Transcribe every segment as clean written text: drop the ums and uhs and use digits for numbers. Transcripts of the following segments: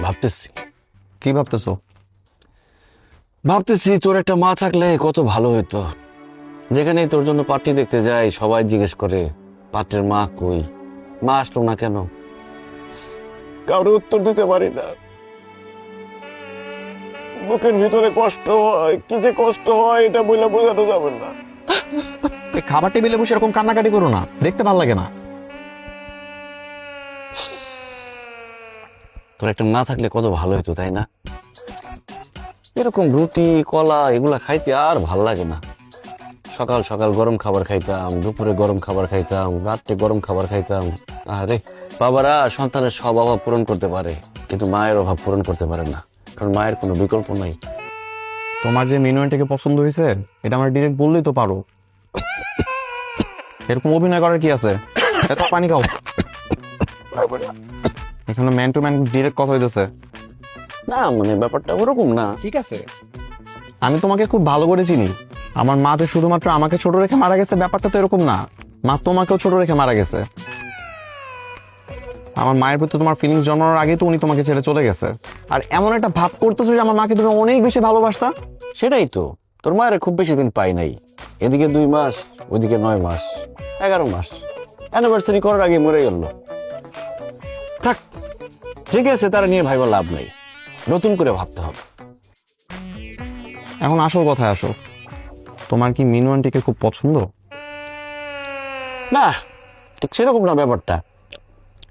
ভাবতেছি কি ভাবতেছো? ভাবতেছি তোর একটা মা থাকলে কত ভালো হতো। যেখানেই তোর জন্য পাত্রী দেখতে যাই সবাই জিজ্ঞেস করে পাত্রের মা কই, মা আসলো না কেন? কারো উত্তর দিতে পারি না। বুকের ভিতরে কষ্ট হয়, কি যে কষ্ট হয় এটা বলে বোঝানো যাবে না। এই খাবার টেবিলে বসে এরকম কান্নাকাটি করো না, দেখতে ভালো লাগে না। তোর একটা মা থাকলে কত ভালো হতো, তাই না? এরকম রুটি কলা এগুলা খাইতে আর ভাল লাগে না। সকাল সকাল গরম খাবার খাইতাম, দুপুরে গরম খাবার খাইতাম, রাত্রে গরম খাবার খাইতাম। আরে বাবারা সন্তানের সব অভাব পূরণ করতে পারে, কিন্তু মায়ের অভাব পূরণ করতে পারে না, কারণ মায়ের কোনো বিকল্প নাই। তোমার যে মিনুয়ানটাকে পছন্দ হয়েছে এটা আমার ডিরেক্ট বললেই তো পারো। এরকম অভিনয় করার কি আছে? এত পানি খাও। এখানে ম্যান টু ম্যান ডিরেক্ট কথা হইতেছে। না মানে ব্যাপারটা ওরকম না। ঠিক আছে, আমি তোমাকে খুব ভালো করে চিনি। আমার মা যে শুধুমাত্র আমাকে ছোট রেখে মারা গেছে ব্যাপারটা তো এরকম না। মা তোমাকেও ছোট রেখে মারা গেছে। আমার মায়ের প্রতি তোমার ফিলিংস জন্মানোর আগেই তো উনি তোমাকে ছেড়ে চলে গেছে। আর এমন একটা ভাব করতেছো যে আমার মাকে তুমি অনেক বেশি ভালোবাসতা। সেটাই তো, তোর মায়ের খুব বেশি দিন পাই নাই। এদিকে 2 মাস, ওইদিকে 9 মাস, 11 মাস। অ্যানিভার্সারি করার আগে মরে গেল। থাক, ঠিক আছে, তারা নিয়ে ভাইবা লাভ নাই, নতুন করে ভাবতে হবে। এখন আসল কথায় আসো, তোমার কি মিনু আন্টিকে খুব পছন্দ? না, ঠিক সেরকম না ব্যাপারটা।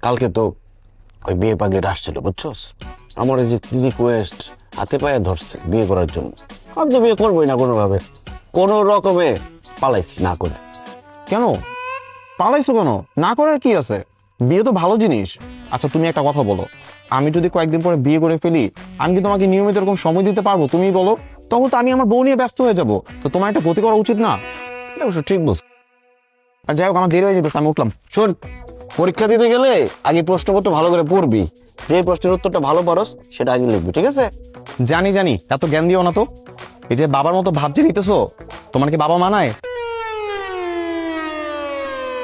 কালকে তো ওই বিয়ে পাগলিটা আসছিল, বুঝছস? আমার এই যে রিকোয়েস্ট হাতে পায়ে ধরছে বিয়ে করার জন্য। আমি তো বিয়ে করবোই না কোনোভাবে, কোনো রকমে পালাইছি না করে। কেন পালাইছো কেন? না করার কি আছে? বিয়ে তো ভালো জিনিস। আচ্ছা তুমি একটা কথা বলো, আমি যদি কয়েকদিন পরে বিয়ে করে ফেলি, আমি কি তোমাকে নিয়মিত এরকম সময় দিতে পারবো? তুমি বলো। তখন তো আমি আমার বউ নিয়ে ব্যস্ত হয়ে যাবো। তো তোমার একটা গতি করা উচিত না? এটা অবশ্য ঠিক বলছ। আর যাই হোক, আমার দেরি হয়ে যেতেছে, আমি উঠলাম। শোন, পরীক্ষা দিতে গেলে আগে প্রশ্নপত্র ভালো করে পড়বি। যে প্রশ্নের উত্তরটা ভালো পারস সেটা আগে লিখবি, ঠিক আছে? জানি জানি, এত জ্ঞান দিও না তো। এই যে বাবার মতো ভাবছে নিতেছো, তোমার কি বাবা মানায়?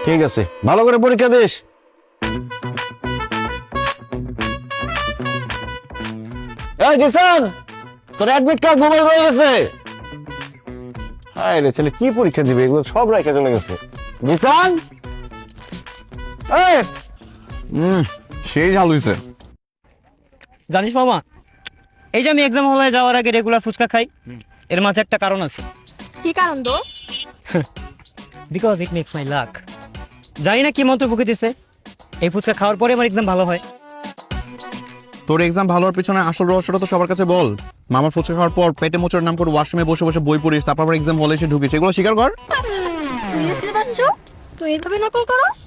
ঠিক আছে, ভালো করে পরীক্ষা দিস। এই জিসান, তোর অ্যাডমিট কার্ড মোবাইল হয়ে গেছে। হায় রে ছেলে, কি পরীক্ষা দিবে? এগুলো সব রাইখা চলে গেছে। জিসান, এই সেই ঝাল হইছে। জানিস মামা, এই যে আমি এক্সাম হলে যাওয়ার আগে রেগুলার ফুচকা খাই, এর মাঝে একটা কারণ আছে। কি কারণ দোস্ত? Because it makes my luck. জানি না কি মন্ত্র ফুকে দিছে, এই ফুচকা খাওয়ার পরে আমার এক্সাম ভালো হয়। তোর এক্সাম ভালো হওয়ার পিছনে আসল রহস্যটা তো সবার কাছে বল। মামার ফুচকা খাওয়ার পর পেটে মোচড় নাম করে ওয়াশরুমে বসে বসে বই পড়িস, তারপর এক্সাম হলে এসে ঢুকিস, এগুলো স্বীকার কর। সিরিয়াসলি বাচ্চু, তুই এইভাবে নকল করস?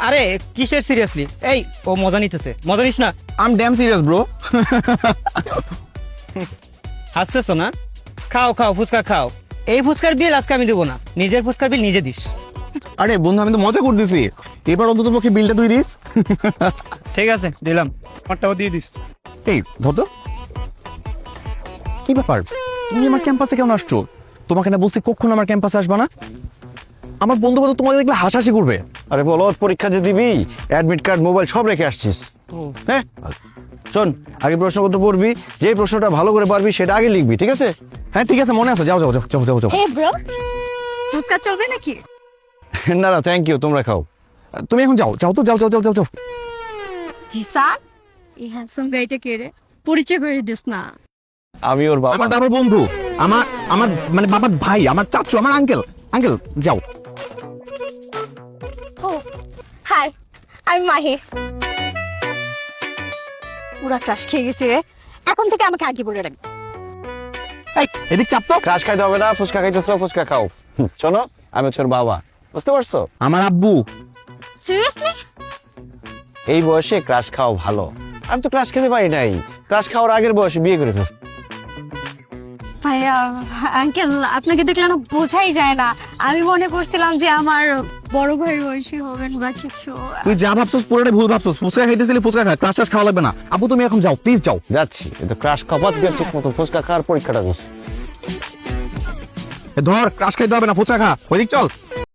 আরে কিসের সিরিয়াসলি? এই ও মজা নিতেছে, মজা নিস না। I am damn serious bro. হাসতেছো না? খাও খাও, ফুচকা খাও। এই ফুচকার বিল আজকে আমি দেবো না, নিজের ফুচকার বিল নিজে দিস। আরে বন্ধু, আমি তো মজা করতেছি। এবার অন্তত পক্ষে বিলটা তুই দিস। ঠিক আছে, দিলাম। আমারটাও দিয়ে দিস। এই ধর তো, কি ব্যাপার? তুমি আমার ক্যাম্পাসে কেমন আসছো? তোমাকে না বলছি কখনো আমার ক্যাম্পাসে আসবা না। আমার বন্ধু বান্ধব তোমাকে দেখলে হাসাহাসি করবে। আরে বলো, পরীক্ষা যে দিবি, অ্যাডমিট কার্ড মোবাইল সব রেখে আসছিস। হ্যাঁ, শোন, আগে প্রশ্নপত্র পড়বি, যে প্রশ্নটা ভালো করে পারবি সেটা আগে লিখবি, ঠিক আছে? হ্যাঁ ঠিক আছে, মনে আছে। যাও যাও যাও যাও যাও যাও। হে ব্রো, ফুচকা চলবে নাকি? না না, থ্যাংক ইউ, তোমরা খাও। তুমি এখন যাও, যাও তো, যাও যাও যাও যাও যাও। জিসান, এই হ্যান্ডসাম গাইটা কে রে? পরিচয় করে দিস না। আমি ওর বাবা। আমার বাবার বন্ধু, আমার আমার মানে বাবার ভাই, আমার চাচু, আমার আঙ্কেল। আঙ্কেল যাও। ও হাই, আমি মাহি। পুরা ক্রাশ খেয়ে গেছি রে। এখন থেকে আমাকে আগে বলে রাখবি। এই এদিক চাপ তো। ক্রাশ খাইতে হবে না, ফুচকা খাইতেছো, ফুচকা খাও। শোনো, আমি হচ্ছে ওর বাবা, বুঝতে পারছো? আমার আব্বু। সিরিয়াসলি? এই বয়সে ক্রাশ খাওয়া ভালো। আমি তো ক্রাশ খেতে পারি নাই, ক্রাশ খাওয়ার আগের বয়সে বিয়ে করে ফেলছি। ভাইয়া, আঙ্কেল আপনাকে দেখলে না বোঝাই যায় না। আমি মনে করছিলাম যে আমার বড় ভাই বয়সী হবেন বা কিছু। তুই যা ভাবছস পুরোটাই ভুল ভাবছস। ফুচকা খাইতেছিলি, ফুচকা খা, ক্রাশ টাশ খাওয়া লাগবে না। আব্বু তুমি এখন যাও, প্লিজ যাও। যাচ্ছি, কিন্তু ক্রাশ খাওয়া দিয়ে ঠিক মতো ফুচকা খাওয়ার পরীক্ষাটা দিস। ধর, ক্রাশ খাইতে হবে না, ফুচকা খা। ওইদিক চল।